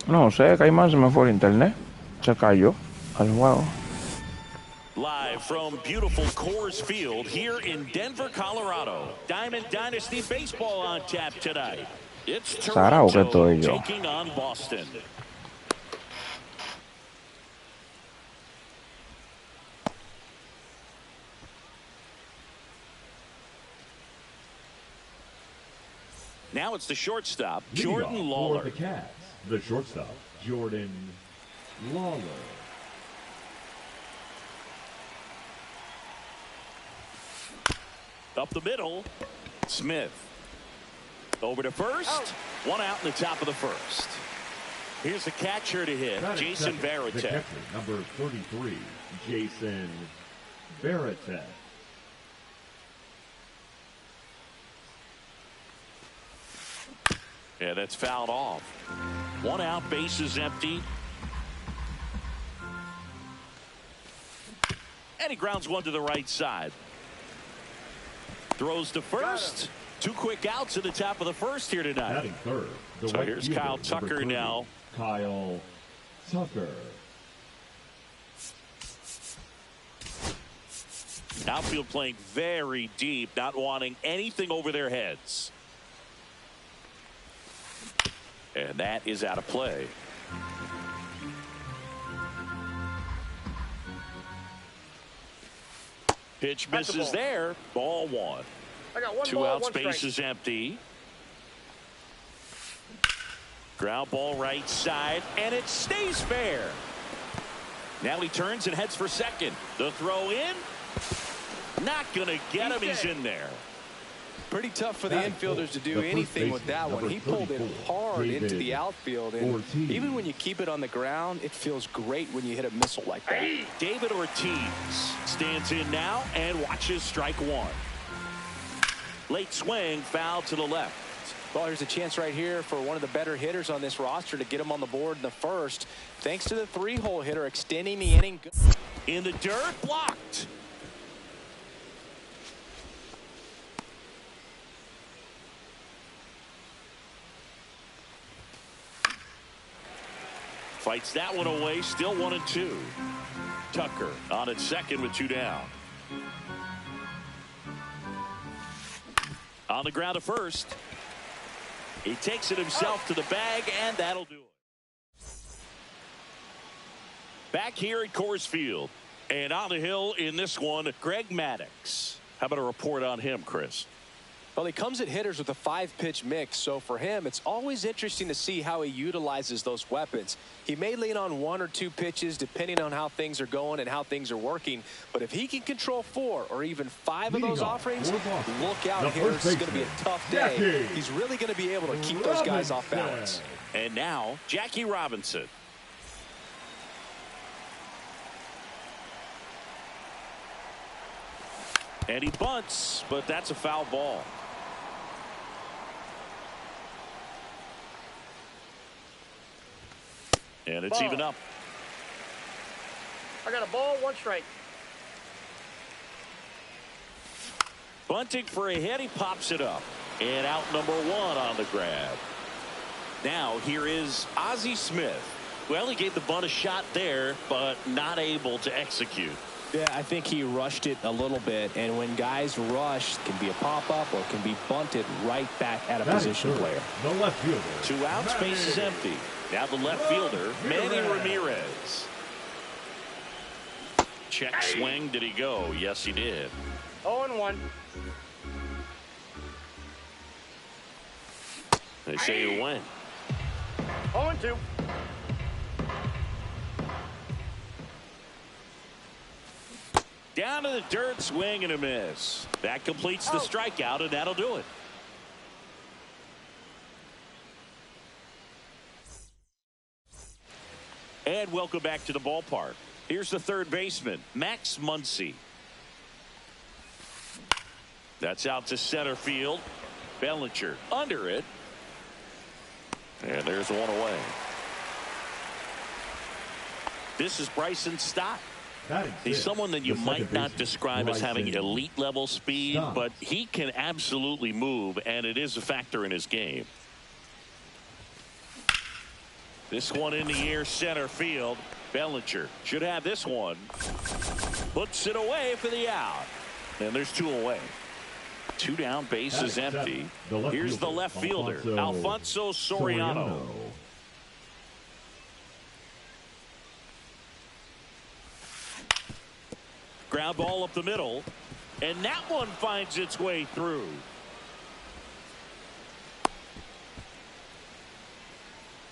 No sé, Caimán se me fue el internet. Se cayó al juego. Live from beautiful Coors Field here in Denver, Colorado. Diamond Dynasty Baseball on tap tonight. It's Toronto taking on Boston. Now it's the shortstop, Jordan Lawler. For the Cats, the shortstop, Jordan Lawler. Up the middle, Smith. Over to first. One out in the top of the first. Here's the catcher to hit, Jason Varitek. The catcher, number 33, Jason Varitek. Yeah, that's fouled off. One out, bases empty. And he grounds one to the right side. Throws to first. Two quick outs in the top of the first here tonight. Batting third. So here's Kyle Tucker 30, now. Kyle Tucker. Outfield playing very deep, not wanting anything over their heads. And that is out of play. Pitch misses there. Ball one. I got one Two ball, outs, one strike. bases empty. Ground ball right side, and it stays fair. Now he turns and heads for second. The throw in. Not going to get him. He's in there. Pretty tough for the infielders to do anything with that one. He pulled it hard into the outfield, and even when you keep it on the ground, it feels great when you hit a missile like that. David Ortiz stands in now and watches strike one. Late swing, foul to the left. Well, here's a chance right here for one of the better hitters on this roster to get him on the board in the first, thanks to the three-hole hitter extending the inning. In the dirt, blocked. Fights that one away, still 1-2. Tucker on at second with two down. On the ground to first. He takes it himself to the bag, and that'll do it. Back here at Coors Field. And on the hill in this one, Greg Maddux. How about a report on him, Chris? Well, he comes at hitters with a 5-pitch mix, so for him, it's always interesting to see how he utilizes those weapons. He may lean on 1 or 2 pitches depending on how things are going and how things are working, but if he can control 4 or even 5 of those offerings, look out, hitters. It's going to be a tough day. He's really going to be able to keep those guys off balance. And now, Jackie Robinson. And he bunts, but that's a foul ball. And it's even up. I got a ball, one strike. Bunting for a hit, he pops it up. And out number 1 on the grab. Now here is Ozzie Smith. Well, he gave the bunt a shot there, but not able to execute. Yeah, I think he rushed it a little bit, and when guys rush, it can be a pop-up or it can be bunted right back at a position player. The left fielder. 2 outs, base is empty. Now the left fielder, Manny Ramirez. Check swing, did he go? Yes, he did. 0-1. They say you win. 0-2. Down to the dirt, swing and a miss. That completes the strikeout, and that'll do it. And welcome back to the ballpark. Here's the third baseman, Max Muncy. That's out to center field. Bellinger under it. And there's one away. This is Bryson Stott. He's someone that you might not describe as having elite level speed, but he can absolutely move, and it is a factor in his game. This one in the air, center field. Bellinger should have this one. Puts it away for the out. And there's two away. Two down, base is empty. Here's the left fielder, Alfonso Soriano. Ground ball up the middle, and that one finds its way through.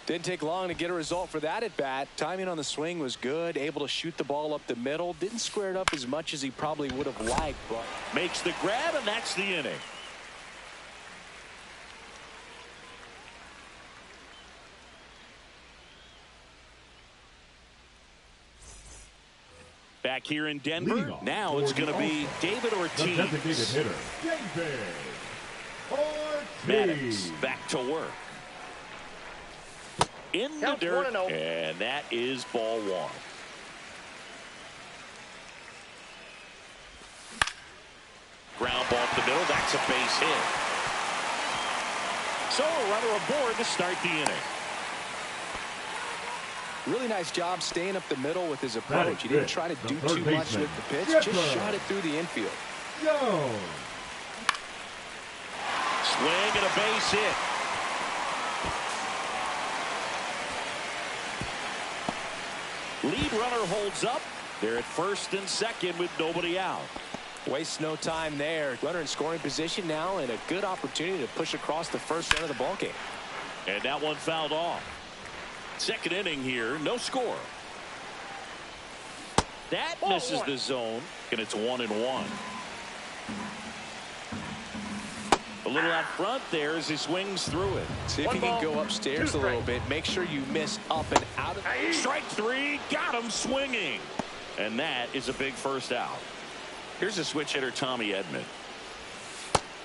Didn't take long to get a result for that at bat. Timing on the swing was good, able to shoot the ball up the middle. Didn't square it up as much as he probably would have liked, but makes the grab, and that's the inning. Back here in Denver, now it's going to be David Ortiz. Maddox back to work. In the dirt, and that is ball one. Ground ball up the middle, that's a base hit. So a runner aboard to start the inning. Really nice job staying up the middle with his approach. He didn't try to do too much with the pitch, just shot it through the infield. Swing and a base hit. Lead runner holds up. They're at first and second with nobody out. Waste no time there. Runner in scoring position now, and a good opportunity to push across the first run of the ballgame. And that one fouled off. Second inning here, no score. That misses the zone, and it's 1-1. A little out front there as he swings through it. See if he can go upstairs a little bit. Make sure you miss up and out of it. Strike three, got him swinging. And that is a big first out. Here's a switch hitter, Tommy Edman.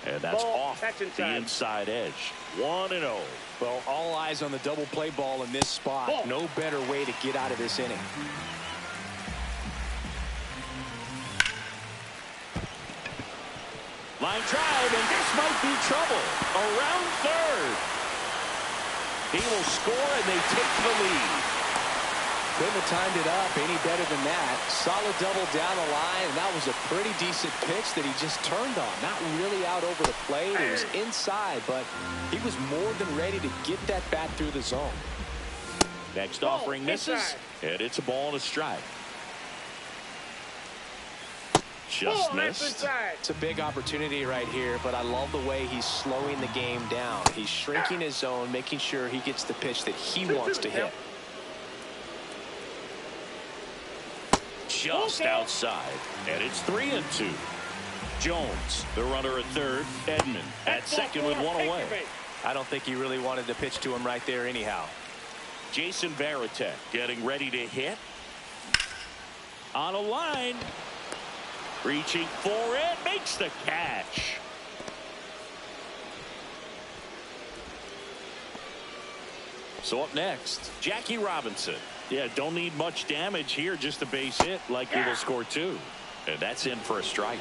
And that's off the inside edge. 1-0. Well, all eyes on the double play ball in this spot. No better way to get out of this inning. Line drive, and this might be trouble. Around third. He will score, and they take the lead. Couldn't have timed it up any better than that. Solid double down the line, and that was a pretty decent pitch that he just turned on. Not really out over the plate. It was inside, but he was more than ready to get that bat through the zone. Next offering misses, and it's a ball and a strike. Just missed. It's a big opportunity right here, but I love the way he's slowing the game down. He's shrinking his zone, making sure he gets the pitch that he wants to hit. Just outside, and it's 3-2. Jones, the runner at third. Edman at second with one away. I don't think he really wanted to pitch to him right there anyhow. Jason Varitek getting ready to hit. On a line. Reaching for it, makes the catch. So up next, Jackie Robinson. Yeah, don't need much damage here, just a base hit, likely will score two. And that's in for a strike.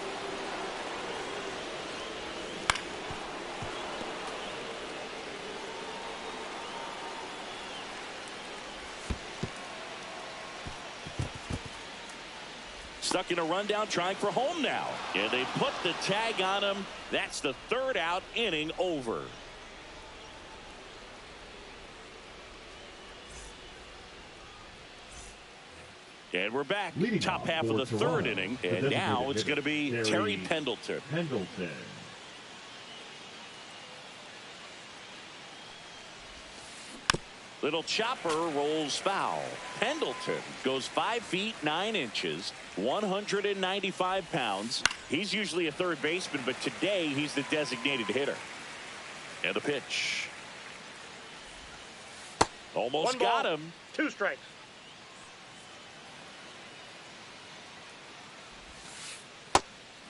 Stuck in a rundown, trying for home now. And they put the tag on him. That's the third out, inning over. And we're back. Top half of the third inning. And now it's going to be Terry Pendleton. Little chopper rolls foul. Pendleton goes 5 feet 9 inches, 195 pounds. He's usually a third baseman, but today he's the designated hitter. And the pitch. Almost got him. 2 strikes.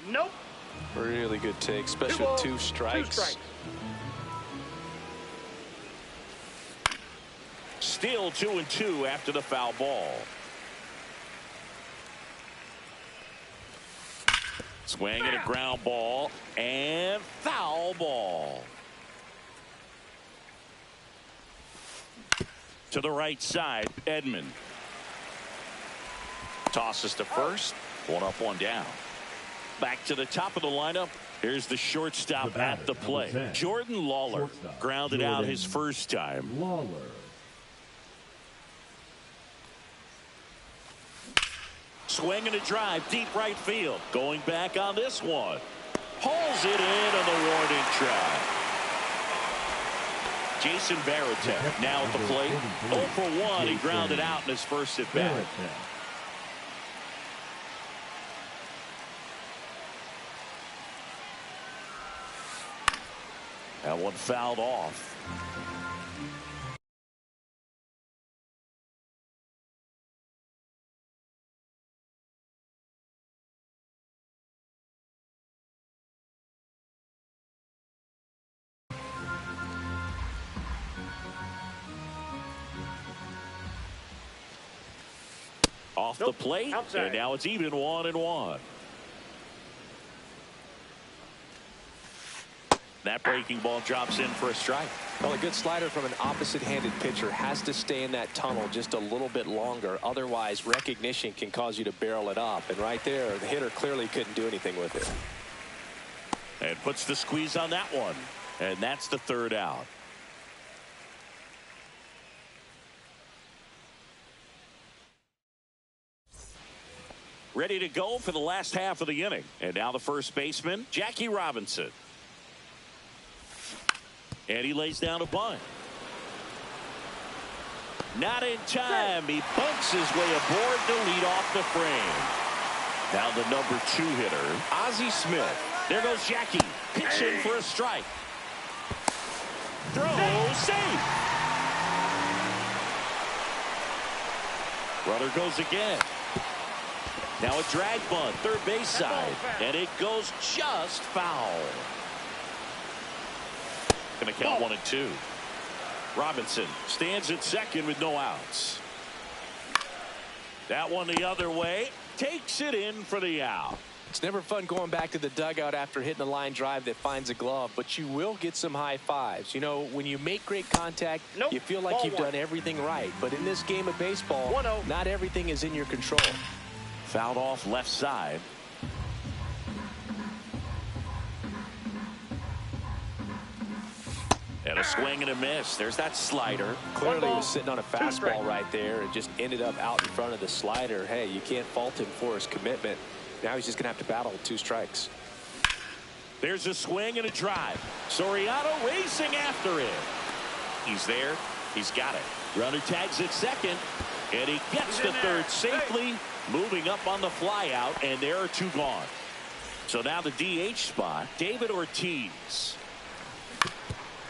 Nope. Really good take, especially with 2 strikes. still 2-2 after the foul ball. Swing and a ground ball and foul ball. To the right side, Edman. Tosses to first. 1 up, 1 down. Back to the top of the lineup. Here's the shortstop at the plate. Jordan Lawler grounded out his first time. Lawler. Swing and a drive, deep right field. Going back on this one. Hauls it in on the warning track. Jason Varitek now at the plate. 0 for 1. He grounded out in his first at bat. That one fouled off. Off the plate, outside. And now it's even 1-1. That breaking ball drops in for a strike. Well, a good slider from an opposite-handed pitcher has to stay in that tunnel just a little bit longer. Otherwise, recognition can cause you to barrel it up. And right there, the hitter clearly couldn't do anything with it. And puts the squeeze on that one. And that's the 3rd out. Ready to go for the last half of the inning. And now the first baseman, Jackie Robinson. And he lays down a bunt. Not in time. He bunts his way aboard to lead off the frame. Now the number 2 hitter, Ozzie Smith. There goes Jackie. Pitching for a strike. Throw, safe. Runner goes again. Now a drag bunt, third base side, and it goes just foul. Going to count 1-2. Robinson stands at second with no outs. That one the other way, takes it in for the out. It's never fun going back to the dugout after hitting a line drive that finds a glove, but you will get some high fives. You know, when you make great contact, you feel like you've done everything right. But in this game of baseball, not everything is in your control. Fouled off left side. And a swing and a miss. There's that slider. Clearly he was sitting on a fastball right there and just ended up out in front of the slider. Hey, you can't fault him for his commitment. Now he's just going to have to battle with 2 strikes. There's a swing and a drive. Soriano racing after it. He's there. He's got it. Runner tags at second. And he gets to third safely. Moving up on the fly out. And there are 2 gone. So now the DH spot. David Ortiz.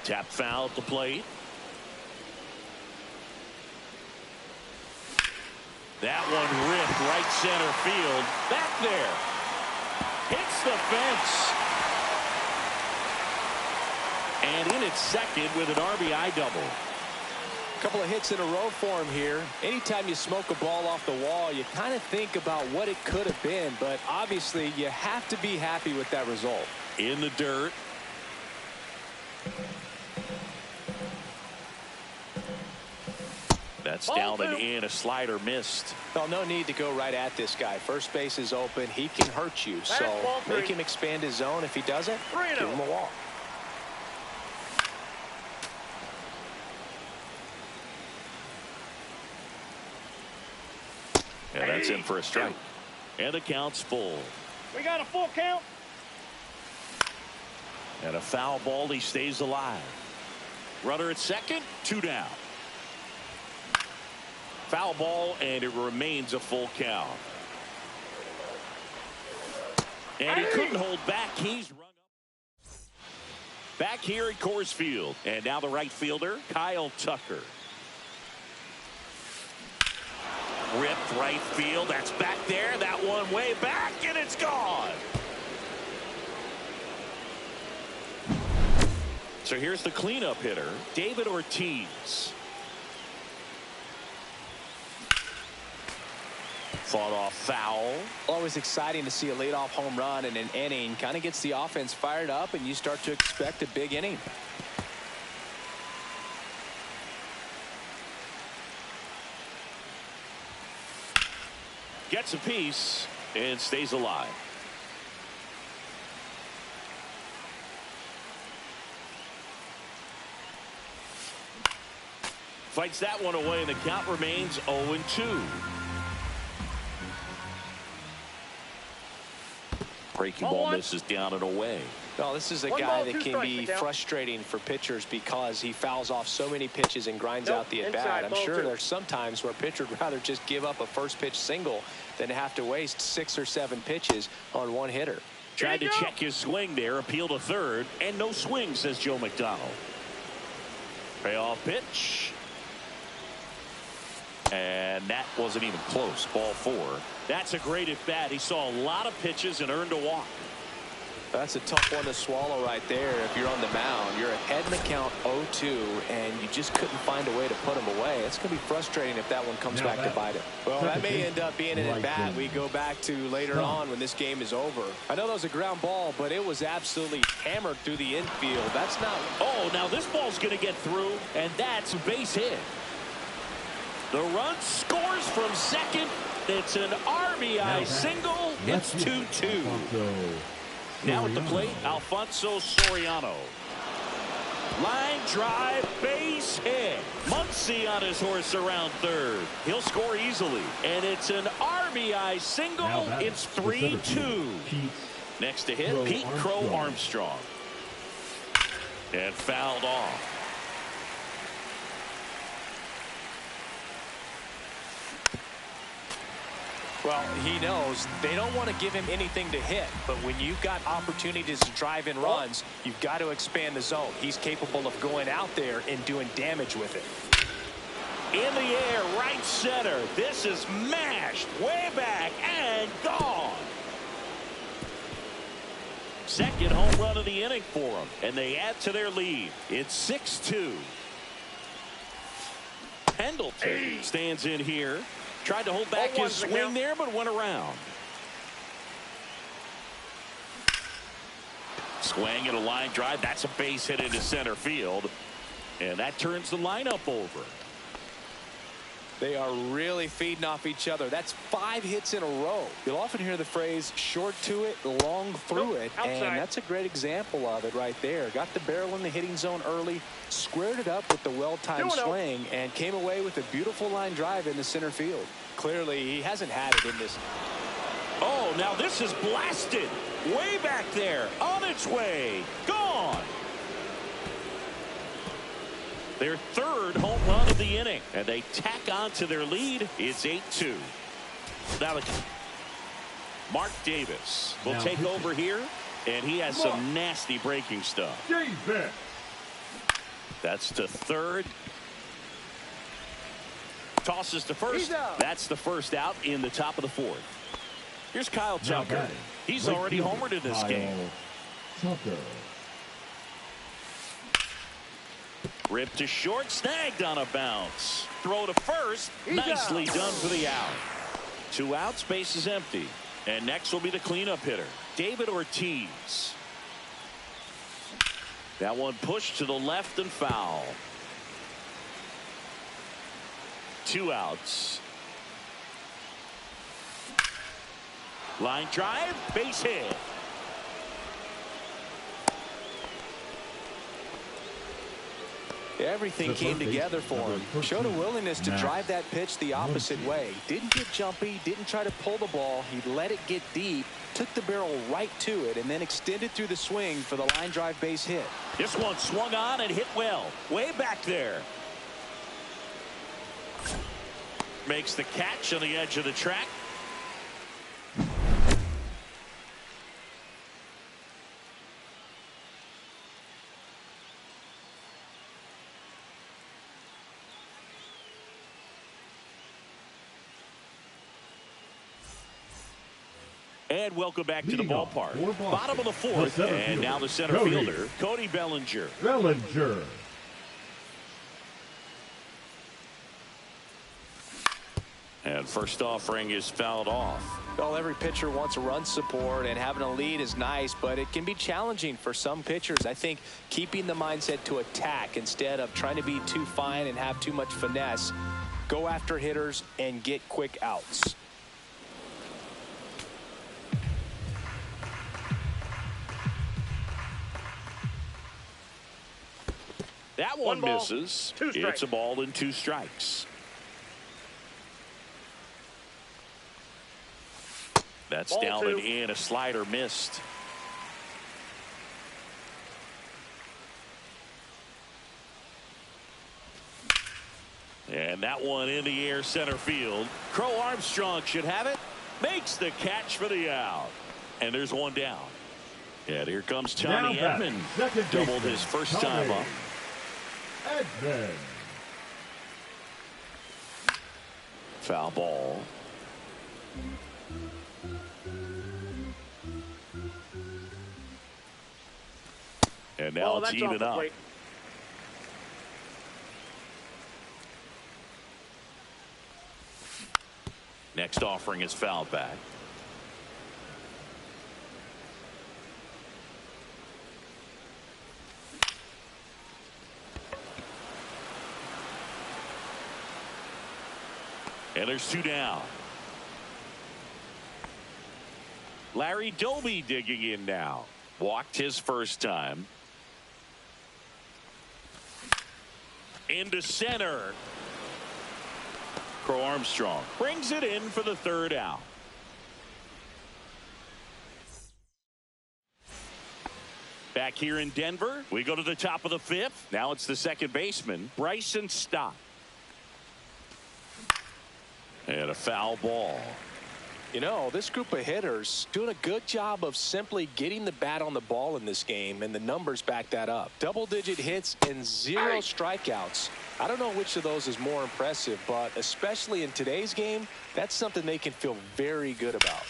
Tap foul at the plate. That one ripped right center field. Back there. Hits the fence. And in at second with an RBI double. A couple of hits in a row for him here. Anytime you smoke a ball off the wall, you kind of think about what it could have been. But obviously, you have to be happy with that result. In the dirt. That's down and in. A slider missed. Well, no need to go right at this guy. First base is open. He can hurt you. So make him expand his zone. If he doesn't, give him a walk. And that's in for a strike. And the count's full. We got a full count. And a foul ball. He stays alive. Runner at second. 2 down. Foul ball, and it remains a full count. And he couldn't hold back. He's run up. Back here at Coors Field. And now the right fielder, Kyle Tucker. Ripped right field. That's back there. That one way back, and it's gone. So here's the cleanup hitter, David Ortiz. Fought off foul. Always exciting to see a leadoff home run in an inning. Kind of gets the offense fired up, and you start to expect a big inning. Gets a piece and stays alive. Fights that one away, and the count remains 0-2. Breaking ball misses down and away. Well, this is a guy that can be frustrating for pitchers because he fouls off so many pitches and grinds out the at-bat. I'm sure there's some times where a pitcher would rather just give up a first pitch single than have to waste 6 or 7 pitches on one hitter. Tried to check his swing there, appeal to third, and no swing, says Joe McDonald. Payoff pitch. And that wasn't even close. Ball 4. That's a great at bat. He saw a lot of pitches and earned a walk. That's a tough one to swallow right there. If you're on the mound, you're ahead in the count 0-2, and you just couldn't find a way to put him away. It's going to be frustrating if that one comes back to bite him. Well, that may end up being an at-bat we go back to later on when this game is over. I know that was a ground ball, but it was absolutely hammered through the infield. That's not... Oh, now this ball's going to get through, and that's a base hit. The run scores from second. It's an RBI single. It's 2-2. Now at the plate, Alfonso Soriano. Line drive, base hit. Muncy on his horse around third. He'll score easily. And it's an RBI single. It's 3-2. Next to hit, Pete Crow Armstrong. And fouled off. Well, he knows they don't want to give him anything to hit, but when you've got opportunities to drive in runs, you've got to expand the zone. He's capable of going out there and doing damage with it. In the air, right center. This is mashed way back and gone. Second home run of the inning for them, and they add to their lead. It's 6-2. Pendleton stands in here. Tried to hold back his swing there, but went around. Swing and a line drive. That's a base hit into center field. And that turns the lineup over. They are really feeding off each other. That's 5 hits in a row. You'll often hear the phrase short to it, long through it. And that's a great example of it right there. Got the barrel in the hitting zone early, squared it up with the well-timed swing, and came away with a beautiful line drive in the center field. Clearly, he hasn't had it in this. Oh, now this is blasted. Way back there. On its way. Gone. Their third home run of the inning, and they tack on to their lead. It's 8-2. Now Mark Davis will take over here, and he has some nasty breaking stuff. That's to third. Tosses to first. That's the first out in the top of the 4th. Here's Kyle Tucker. He's already homered in this game. Ripped to short, snagged on a bounce. Throw to first. Nicely done for the out. 2 outs, base is empty. And next will be the cleanup hitter, David Ortiz. That one pushed to the left and foul. 2 outs. Line drive, base hit. Everything came together for him. Showed a willingness to drive that pitch the opposite way. Didn't get jumpy, didn't try to pull the ball. He let it get deep, took the barrel right to it, and then extended through the swing for the line drive base hit. This one swung on and hit well. Way back there. Makes the catch on the edge of the track. And welcome back to the ballpark. Bottom of the 4th, and now the center fielder, Cody Bellinger. And first offering is fouled off. Well, every pitcher wants a run support, and having a lead is nice, but it can be challenging for some pitchers. I think keeping the mindset to attack instead of trying to be too fine and have too much finesse, go after hitters and get quick outs. That one misses. It's a ball and 2 strikes. That's Ball down 2. and in. A slider missed. And that one in the air center field. Crow Armstrong should have it. Makes the catch for the out. And there's one down. And here comes Tommy Edman. Doubled his first time up. Edman. Foul ball. And now it's even up. Next offering is fouled back. And there's 2 down. Larry Doby digging in now. Walked his first time. Into center. Crow Armstrong brings it in for the 3rd out. Back here in Denver, we go to the top of the 5th. Now it's the second baseman, Bryson Stott. And a foul ball. You know, this group of hitters doing a good job of simply getting the bat on the ball in this game, and the numbers back that up. Double-digit hits and 0 strikeouts. I don't know which of those is more impressive, but especially in today's game, that's something they can feel very good about.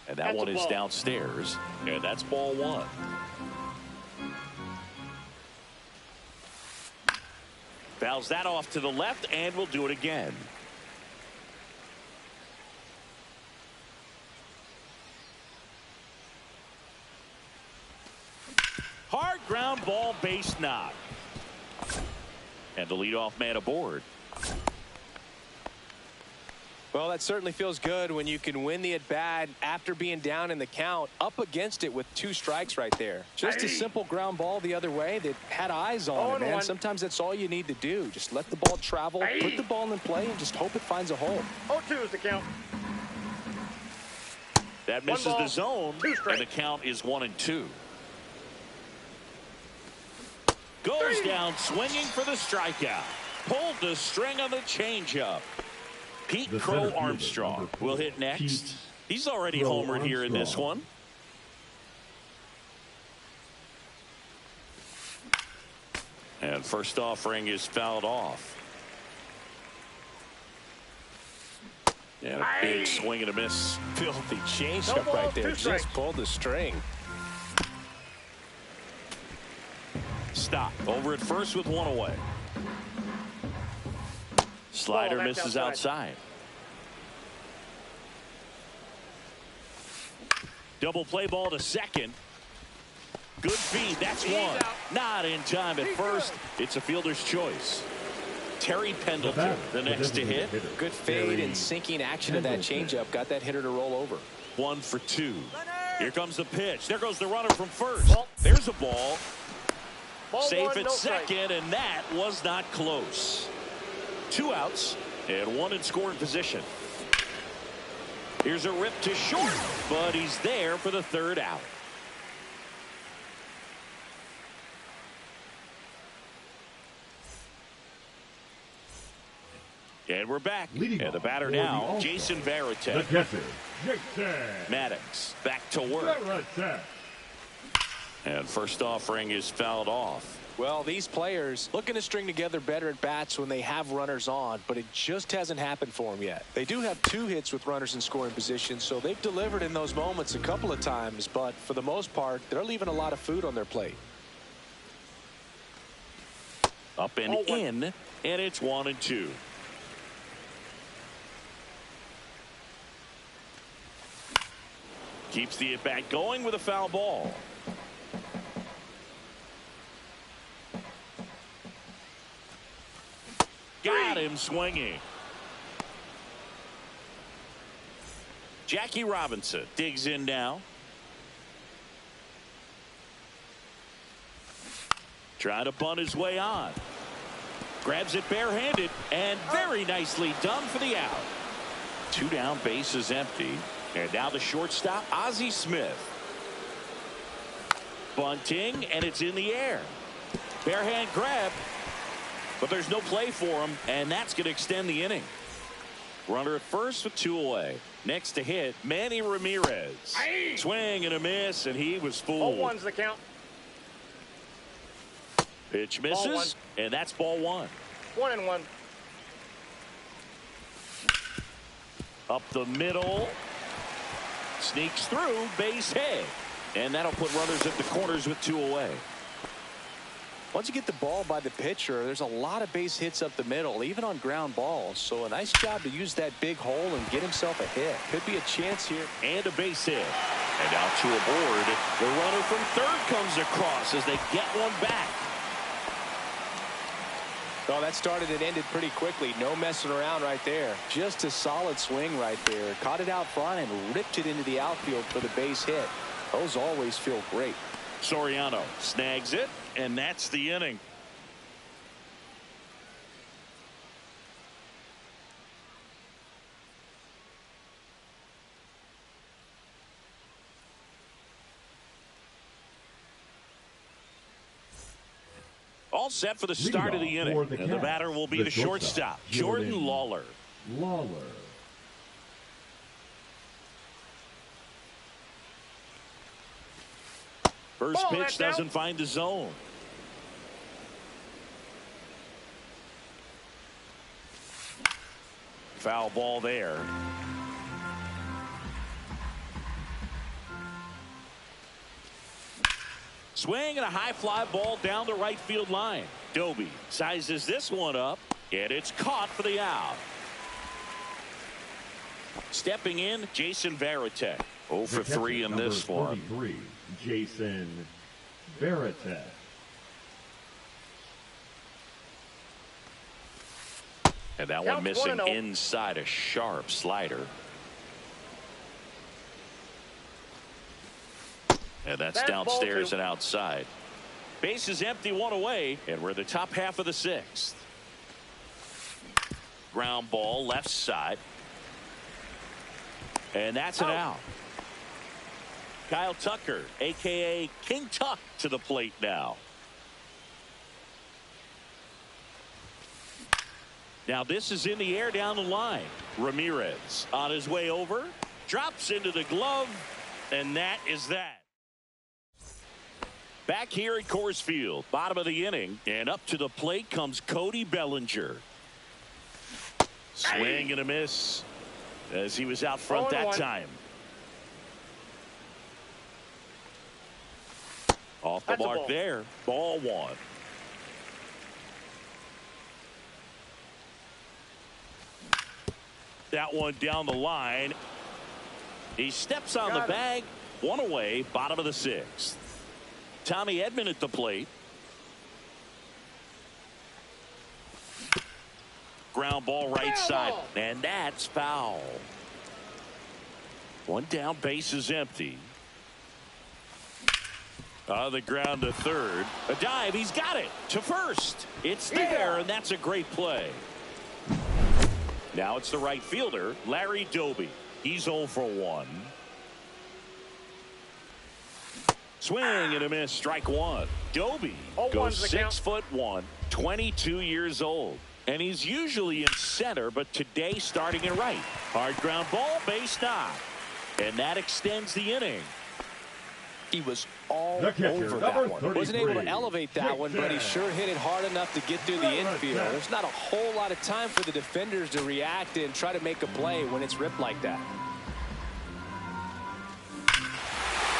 And that one is downstairs, and that's ball 1. Fouls that off to the left, and we'll do it again. Hard ground ball, base knock. And the leadoff man aboard. Well, that certainly feels good when you can win the at-bat after being down in the count, up against it with 2 strikes right there. Just a simple ground ball the other way that had eyes on it, man. Sometimes that's all you need to do. Just let the ball travel, put the ball in play, and just hope it finds a hole. 0-2 is the count. That misses the zone, and the count is 1-2. Goes down swinging for the strikeout. Pulled the string on the changeup. Pete Crow Armstrong will hit next. He's already homered here in this one. And first offering is fouled off. And a big swing and a miss. Filthy changeup right there. Just pulled the string. Stop. Over at first with 1 away. Slider misses outside. Double play ball to second. Good feed. That's 1. Not in time at first. It's a fielder's choice. Terry Pendleton, the next to hit. Good fade and sinking action of that changeup. Got that hitter to roll over. 1 for 2. Here comes the pitch. There goes the runner from first. There's a ball. Safe at second, and that was not close. 2 outs and 1 in scoring position. Here's a rip to short, but he's there for the 3rd out. And we're back. And the batter now, Jason Varitek. Maddox back to work. And first offering is fouled off. Well, these players looking to string together better at bats when they have runners on, but it just hasn't happened for them yet. They do have 2 hits with runners in scoring position, so they've delivered in those moments a couple of times, but for the most part, they're leaving a lot of food on their plate. Up and in, and it's 1-2. Keeps the at-bat going with a foul ball. Got him swinging. Jackie Robinson digs in now. Trying to bunt his way on. Grabs it barehanded, and very nicely done for the out. 2 down, bases empty. And now the shortstop, Ozzie Smith. Bunting, and it's in the air. Barehand grab, but there's no play for him, and that's going to extend the inning. Runner at first with 2 away. Next to hit, Manny Ramirez. Swing and a miss, and he was fooled. 0-1's the count. Pitch misses, and that's ball 1. 1-1. Up the middle. Sneaks through, base hit. And that'll put runners at the corners with 2 away. Once you get the ball by the pitcher, there's a lot of base hits up the middle, even on ground balls. So a nice job to use that big hole and get himself a hit. Could be a chance here. And a base hit. And out to a board. The runner from third comes across as they get one back. Oh, that started and ended pretty quickly. No messing around right there. Just a solid swing right there. Caught it out front and ripped it into the outfield for the base hit. Those always feel great. Soriano snags it, and that's the inning. All set for the start of the inning. And the batter will be the shortstop, Jordan Lawler. First pitch doesn't find the zone. Foul ball there. Swing and a high fly ball down the right field line. Doby sizes this one up, and it's caught for the out. Stepping in, Jason Varitek. 0 for 3 in this one. Jason Varitek. And that one missing inside, a sharp slider. And that's downstairs and outside. Base is empty, 1 away, and we're the top half of the 6th. Ground ball left side. And that's an out. Kyle Tucker, a.k.a. King Tuck, to the plate now. Now this is in the air down the line. Ramirez on his way over. Drops into the glove. And that is that. Back here at Coors Field, bottom of the inning. And up to the plate comes Cody Bellinger. Swing and a miss as he was out front that time. Off the mark there. Ball 1. That one down the line. He steps on the bag. 1 away, bottom of the 6th. Tommy Edman at the plate. Ground ball right side. And that's foul. 1 down, base is empty. On the ground to third. A dive. He's got it to first. It's there, and that's a great play. Now it's the right fielder, Larry Doby. He's 0 for 1. Swing and a miss. Strike 1. Doby goes 6'1", 22 years old. And he's usually in center, but today starting in right. Hard ground ball, base knock. And that extends the inning. He was all over that one. Wasn't able to elevate that one, but he sure hit it hard enough to get through the infield. There's not a whole lot of time for the defenders to react and try to make a play when it's ripped like that.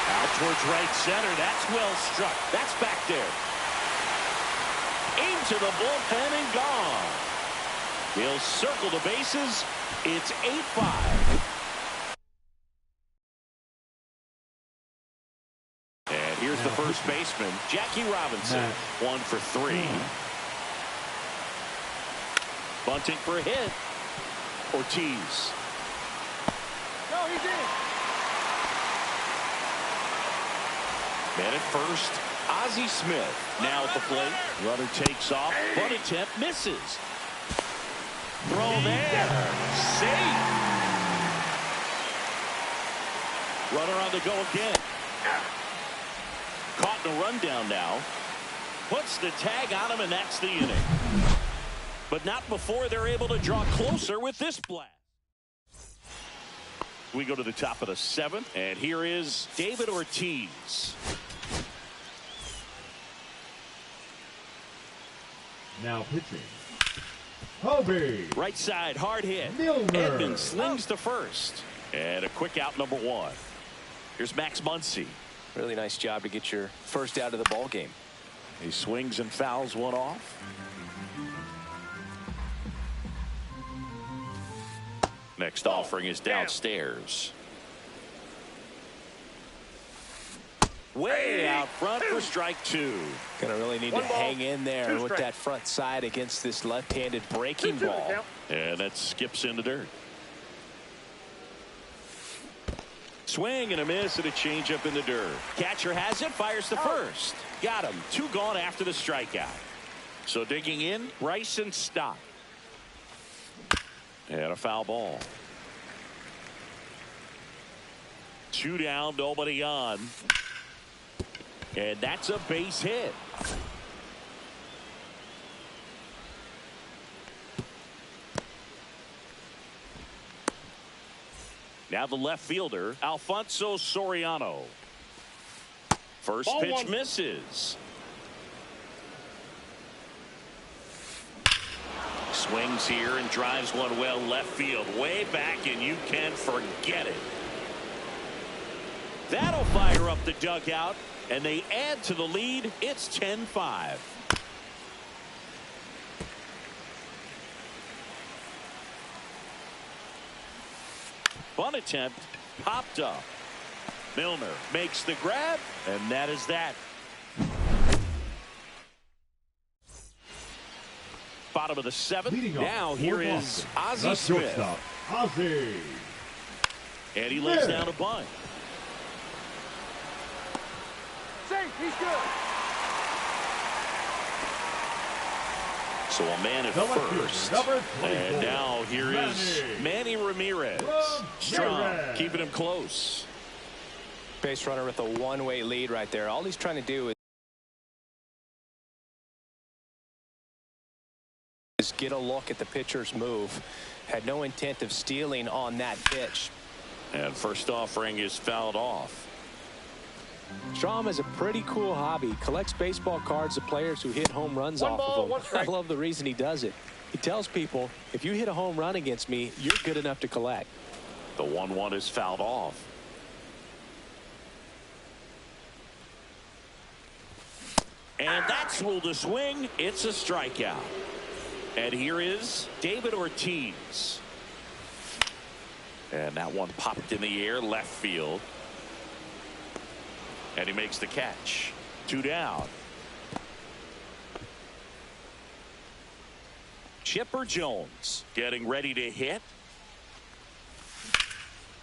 Out towards right center. That's well struck. That's back there. Into the bullpen and gone. He'll circle the bases. It's 8-5. And here's the first baseman, Jackie Robinson. 1 for 3. Bunting for a hit. Ortiz. No, he's in. Man at first, Ozzie Smith. Now at the plate. Runner takes off. Bunt attempt misses. Throw there. Safe. Runner on the go again. Caught in a rundown now. Puts the tag on him, and that's the inning. But not before they're able to draw closer with this blast. We go to the top of the 7th, and here is David Ortiz. Now pitching. Hobie. Right side, hard hit. Milner. Edmonds slings to first. And a quick out, number 1. Here's Max Muncy. Really nice job to get your first out of the ball game. He swings and fouls one off. Next offering is downstairs. Way out front for strike 2. Gonna really need to hang in there with that front side against this left-handed breaking ball. And that skips into dirt. Swing and a miss and a changeup in the dirt. Catcher has it, fires to first. Got him. 2 gone after the strikeout. So digging in, Rice and Stock. And a foul ball. 2 down, nobody on. And that's a base hit. Now the left fielder, Alfonso Soriano. First Ball pitch 1. misses. Swings here and drives one well left field. Way back, and you can forget it. That'll fire up the dugout, and they add to the lead. It's 10-5. Bunt attempt popped up. Milner makes the grab, and that is that. Bottom of the 7th. Now here is Ozzie Smith. Ozzie. And he lays down a bunt. Safe, he's good. So a man at first. And now here is Manny Ramirez. Strong, keeping him close. Base runner with a one-way lead right there. All he's trying to do is get a look at the pitcher's move. Had no intent of stealing on that pitch. And first offering is fouled off. Strom has a pretty cool hobby. Collects baseball cards of players who hit home runs off of them. I love the reason he does it. He tells people, if you hit a home run against me, you're good enough to collect. The 1-1 is fouled off. And that's ruled a swing. It's a strikeout. And here is David Ortiz. And that one popped in the air, left field. And he makes the catch. 2 down. Chipper Jones getting ready to hit.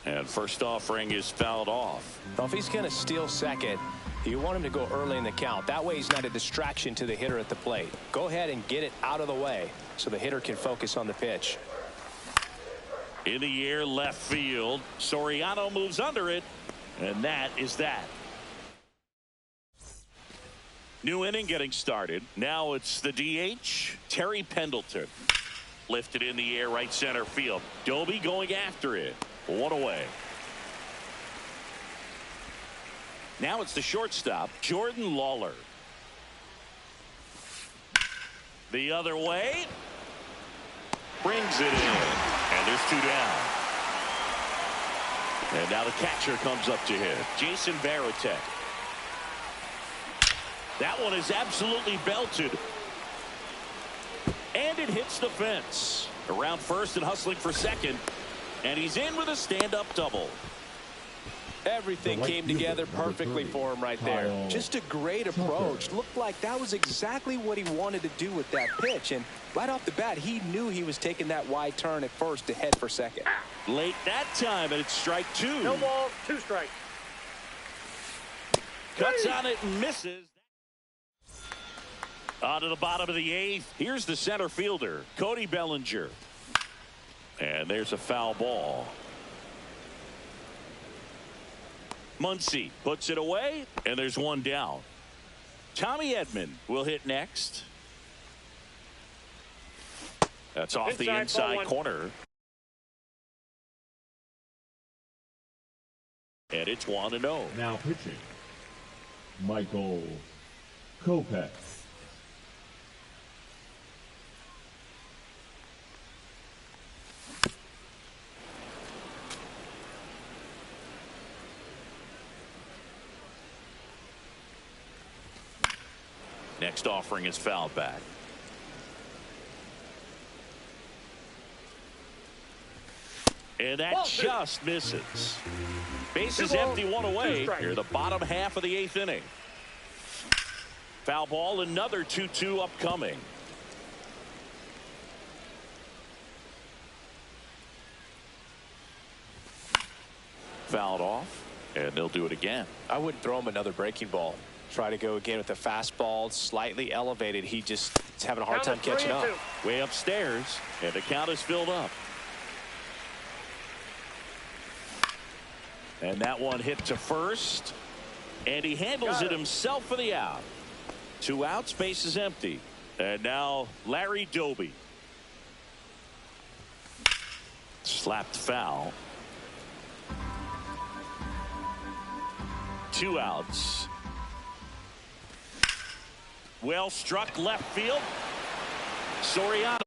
And first offering is fouled off. Well, if he's going to steal second, you want him to go early in the count. That way he's not a distraction to the hitter at the plate. Go ahead and get it out of the way so the hitter can focus on the pitch. In the air, left field. Soriano moves under it. And that is that. New inning getting started. Now it's the DH, Terry Pendleton. Lifted in the air, right center field. Doby going after it. 1 away. Now it's the shortstop, Jordan Lawler. The other way. Brings it in. And there's 2 down. And now the catcher comes up to him, Jason Varitek. That one is absolutely belted. it hits the fence. Around first and hustling for second. And he's in with a stand-up double. Everything came together perfectly for him right there. Just a great approach. Looked like that was exactly what he wanted to do with that pitch. And right off the bat, he knew he was taking that wide turn at first to head for second. Late that time, and it's strike two. No balls, 2 strikes. Cuts on it and misses. On to the bottom of the 8th. Here's the center fielder, Cody Bellinger. And there's a foul ball. Muncy puts it away, and there's one down. Tommy Edman will hit next. That's off the inside corner. And it's 1-0. Now pitching, Michael Kopech. Next offering is fouled back. And that just misses. Bases empty, one away. Here, the bottom half of the 8th inning. Foul ball, another 2-2 upcoming. Fouled off, and they'll do it again. I wouldn't throw him another breaking ball. Try to go again with the fastball, slightly elevated. He just is having a hard time catching up. Way upstairs, and the count is filled up. And that one hit to first, and he handles it himself for the out. 2 outs, base is empty. And now Larry Doby. Slapped foul. 2 outs. Well struck left field. Soriano